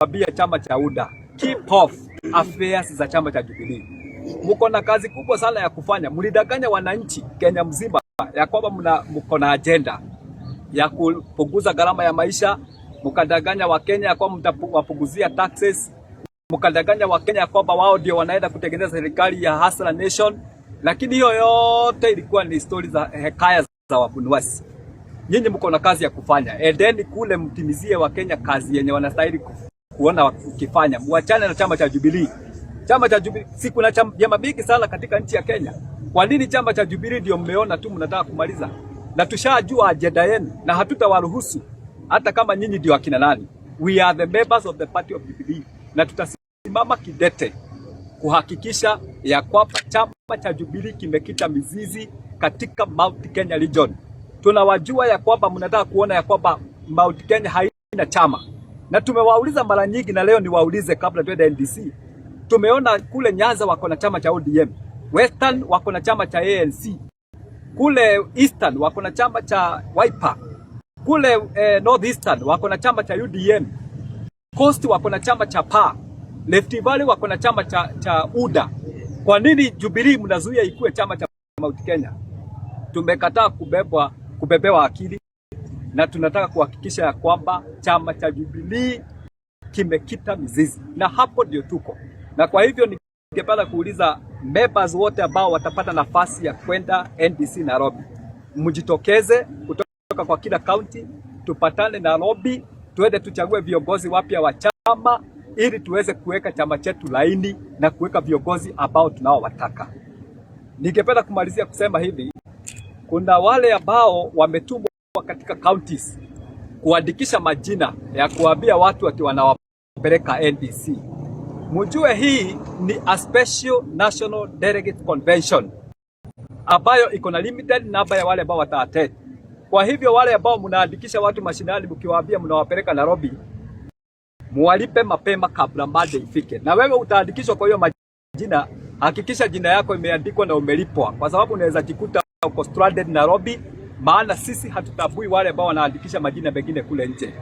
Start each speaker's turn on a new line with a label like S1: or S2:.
S1: kuambia chama cha UDA, keep off affairs za chama cha Jubilee. Mko na kazi kubwa sana ya kufanya. Mlidanganya wananchi Kenya mzima ya kwamba mko na agenda ya kupunguza gharama ya maisha, mkadanganya Wakenya ya kwamba mtawapunguzia taxes, mkadanganya Wakenya ya kwamba wao ndio wanaenda kutengeneza serikali ya hustler nation, lakini hiyo yote ilikuwa ni story za hekaya za wabunuasi. Nyinyi mko na kazi ya kufanya. Endeni kule mtimizie Wakenya kazi yenye wanastahili kuona ukifanya. Muachane na chama cha Jubilee. Chama cha Jubilee, si kuna chama bigi sana katika nchi ya Kenya. Kwa nini chama cha Jubilee ndio mmeona tu mnataka kumaliza? Na tushajua agenda yenu na hatutawaruhusu hata kama nyinyi ndio akina nani. We are the members of the party of Jubilee na tutasimama kidete kuhakikisha ya kwamba chama cha Jubilee kimekita mizizi katika Mount Kenya region. Tunawajua ya kwamba mnataka kuona ya kwamba Mount Kenya haina chama. Na tumewauliza mara nyingi na leo niwaulize kabla tuende NDC. Tumeona kule Nyanza wako na chama cha ODM. Western wako na chama cha ANC. Kule Eastern wako na chama cha Wiper. Kule Northeastern wako na chama cha UDM. Coast wako na chama cha PA. Rift Valley wako na chama cha UDA. Kwa nini Jubilee mnazuia ikuwe chama cha Mount Kenya? Tumekataa kubebewa akili na tunataka kuhakikisha ya kwamba chama cha Jubilee kimekita mizizi, na hapo ndio tuko. Na kwa hivyo ningependa kuuliza members wote ambao watapata nafasi ya kwenda NDC Nairobi, mjitokeze kutoka kwa kila county, tupatane Nairobi, tuende tuchague viongozi wapya wa chama ili tuweze kuweka chama chetu laini na kuweka viongozi ambao tunaowataka. Ningependa kumalizia kusema hivi, kuna wale ambao wametumwa katika counties kuandikisha majina ya kuambia watu ati wanawapeleka NDC. Mjue hii ni a special national delegate convention ambayo iko na limited number ya wale ambao wataattend. Kwa hivyo wale ambao mnaandikisha watu mashinani mkiwaambia mnawapeleka Nairobi, muwalipe mapema kabla mada ifike. Na wewe utaandikishwa kwa hiyo majina, hakikisha jina yako imeandikwa na umelipwa, kwa sababu unaweza jikuta uko stranded Nairobi, maana sisi hatutambui wale ambao wanaandikisha majina mengine kule nje.